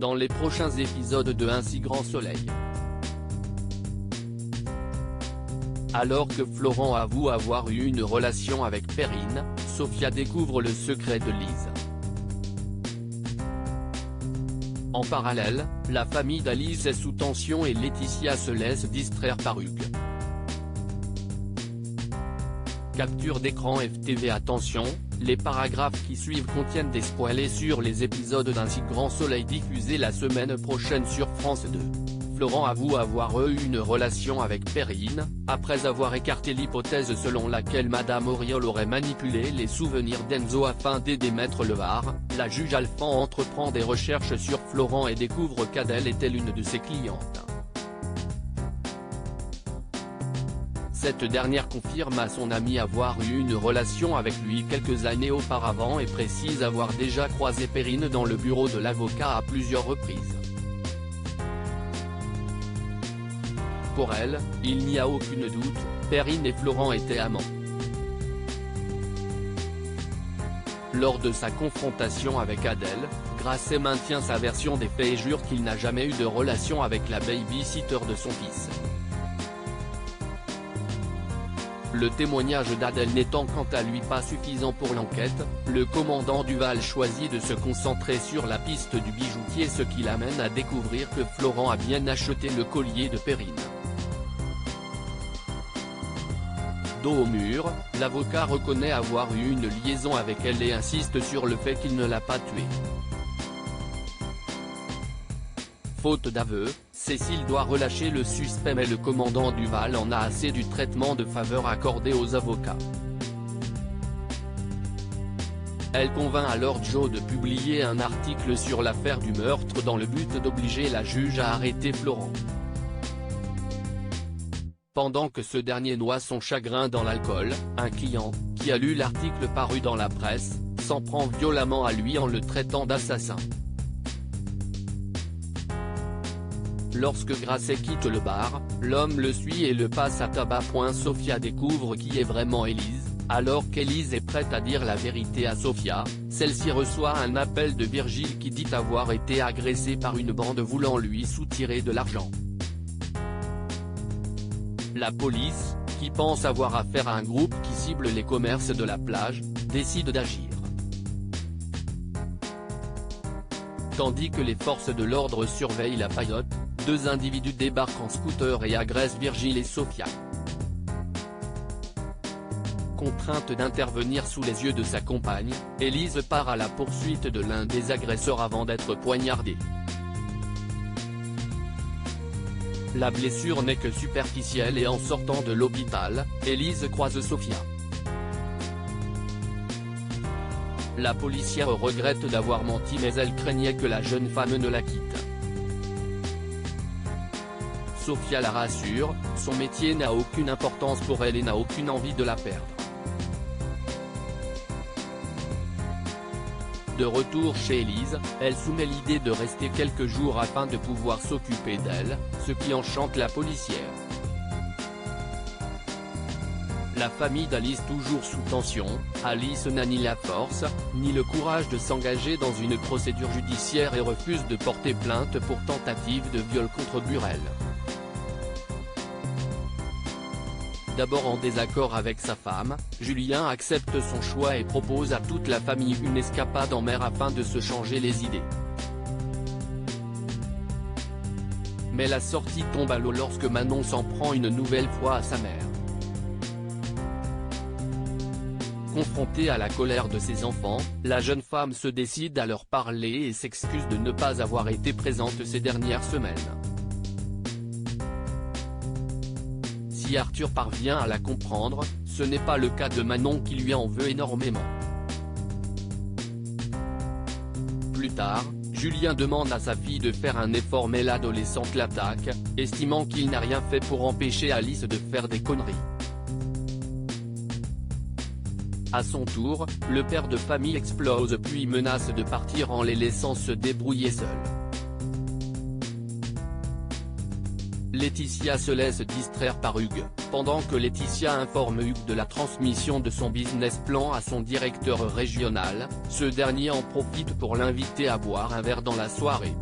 dans les prochains épisodes de Un si grand soleil. Alors que Florent avoue avoir eu une relation avec Perrine, Sofia découvre le secret de Lise. En parallèle, la famille d'Alice est sous tension et Laetitia se laisse distraire par Hugues. Capture d'écran FTV. Attention, les paragraphes qui suivent contiennent des spoilers sur les épisodes d'Un si grand soleil diffusés la semaine prochaine sur France 2. Florent avoue avoir eu une relation avec Perrine, après avoir écarté l'hypothèse selon laquelle Madame Auriol aurait manipulé les souvenirs d'Enzo afin d'aider Maître Levard. La juge Alphand entreprend des recherches sur Florent et découvre qu'Adèle était l'une de ses clientes. Cette dernière confirme à son ami avoir eu une relation avec lui quelques années auparavant et précise avoir déjà croisé Perrine dans le bureau de l'avocat à plusieurs reprises. Pour elle, il n'y a aucun doute, Perrine et Florent étaient amants. Lors de sa confrontation avec Adèle, Grasset maintient sa version des faits et jure qu'il n'a jamais eu de relation avec la baby-sitter de son fils. Le témoignage d'Adèle n'étant quant à lui pas suffisant pour l'enquête, le commandant Duval choisit de se concentrer sur la piste du bijoutier, ce qui l'amène à découvrir que Florent a bien acheté le collier de Perrine. Dos au mur, l'avocat reconnaît avoir eu une liaison avec elle et insiste sur le fait qu'il ne l'a pas tuée. Faute d'aveu, Cécile doit relâcher le suspect mais le commandant Duval en a assez du traitement de faveur accordé aux avocats. Elle convainc alors Joe de publier un article sur l'affaire du meurtre dans le but d'obliger la juge à arrêter Florent. Pendant que ce dernier noie son chagrin dans l'alcool, un client, qui a lu l'article paru dans la presse, s'en prend violemment à lui en le traitant d'assassin. Lorsque Grasset quitte le bar, l'homme le suit et le passe à tabac. Sofia découvre qui est vraiment Élise, alors qu'Élise est prête à dire la vérité à Sofia, celle-ci reçoit un appel de Virgile qui dit avoir été agressée par une bande voulant lui soutirer de l'argent. La police, qui pense avoir affaire à un groupe qui cible les commerces de la plage, décide d'agir. Tandis que les forces de l'ordre surveillent la paillote, deux individus débarquent en scooter et agressent Virgile et Sofia. Contrainte d'intervenir sous les yeux de sa compagne, Élise part à la poursuite de l'un des agresseurs avant d'être poignardée. La blessure n'est que superficielle et en sortant de l'hôpital, Élise croise Sofia. La policière regrette d'avoir menti mais elle craignait que la jeune femme ne la quitte. Sofia la rassure, son métier n'a aucune importance pour elle et n'a aucune envie de la perdre. De retour chez Élise, elle soumet l'idée de rester quelques jours afin de pouvoir s'occuper d'elle, ce qui enchante la policière. La famille d'Alice toujours sous tension, Alice n'a ni la force, ni le courage de s'engager dans une procédure judiciaire et refuse de porter plainte pour tentative de viol contre Burel. D'abord en désaccord avec sa femme, Julien accepte son choix et propose à toute la famille une escapade en mer afin de se changer les idées. Mais la sortie tombe à l'eau lorsque Manon s'en prend une nouvelle fois à sa mère. Confrontée à la colère de ses enfants, la jeune femme se décide à leur parler et s'excuse de ne pas avoir été présente ces dernières semaines. Si Arthur parvient à la comprendre, ce n'est pas le cas de Manon qui lui en veut énormément. Plus tard, Julien demande à sa fille de faire un effort mais l'adolescente l'attaque, estimant qu'il n'a rien fait pour empêcher Alice de faire des conneries. À son tour, le père de famille explose puis menace de partir en les laissant se débrouiller seuls. Laetitia se laisse distraire par Hugues, pendant que Laetitia informe Hugues de la transmission de son business plan à son directeur régional, ce dernier en profite pour l'inviter à boire un verre dans la soirée.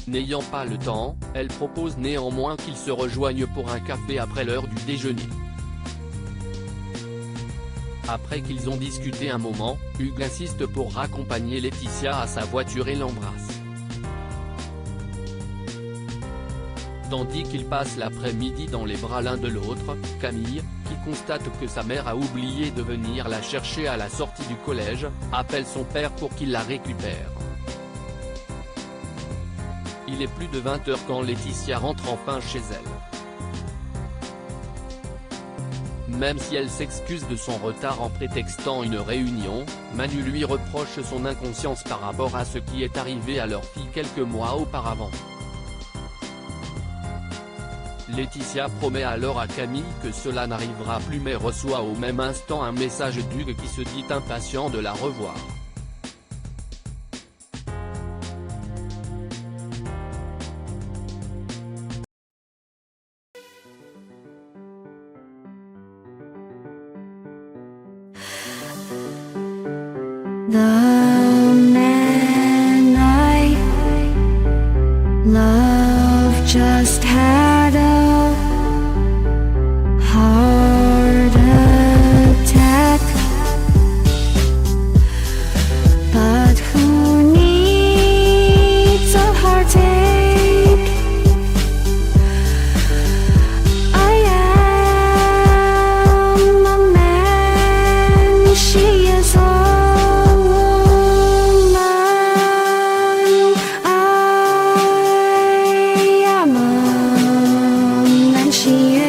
N'ayant pas le temps, elle propose néanmoins qu'ils se rejoignent pour un café après l'heure du déjeuner. Après qu'ils ont discuté un moment, Hugues insiste pour raccompagner Laetitia à sa voiture et l'embrasse. Tandis qu'ils passent l'après-midi dans les bras l'un de l'autre, Camille, qui constate que sa mère a oublié de venir la chercher à la sortie du collège, appelle son père pour qu'il la récupère. Il est plus de 20 h quand Laetitia rentre enfin chez elle. Même si elle s'excuse de son retard en prétextant une réunion, Manu lui reproche son inconscience par rapport à ce qui est arrivé à leur fille quelques mois auparavant. Laetitia promet alors à Camille que cela n'arrivera plus mais reçoit au même instant un message d'Hugues qui se dit impatient de la revoir. The man I love just had a heart attack, but who needs a heartache? I am a man, she is a she